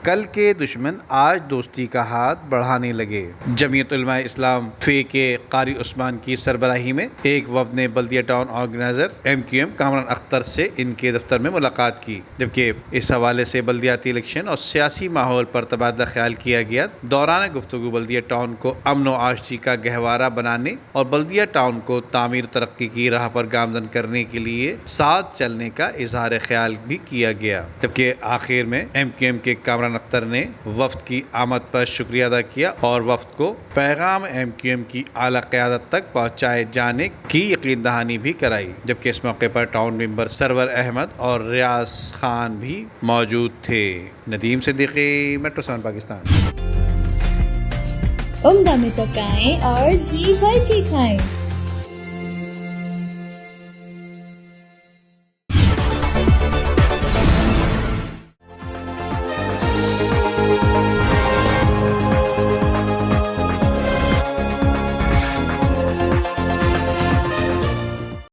कल के दुश्मन आज दोस्ती का हाथ बढ़ाने लगे। जमीयत उलमा इस्लाम फे के कारी उस्मान की सरबराही में एक वफ़द ने Baldia town organiser MQM Kamran Akhtar से इनके दफ्तर में मुलाकात की, जबकि इस हवाले से बल्दियाती इलेक्शन और सियासी माहौल पर तबादला ख्याल किया गया। दौरान गुफ्तगू बल्दिया टाउन को अमन व आशती का गहवारा बनाने और बल्दिया टाउन को तामीर तरक्की की राह पर गामजन करने के लिए साथ चलने का इजहार ख्याल भी किया गया। जबकि आखिर में MQM के कामरान अख्तर ने वफ्द की आमद पर शुक्रिया अदा किया और वफ्द को पैगाम MQM की आला क़यादत तक पहुँचाए जाने की यकीन दहानी भी कराई। जबकि इस मौके पर टाउन मेंबर सरवर अहमद और रियाज खान भी मौजूद थे। नदीम सिद्दीकी, मेट्रो 7 पाकिस्तान। उम्दा में पकाएं और जी भर के खाएं।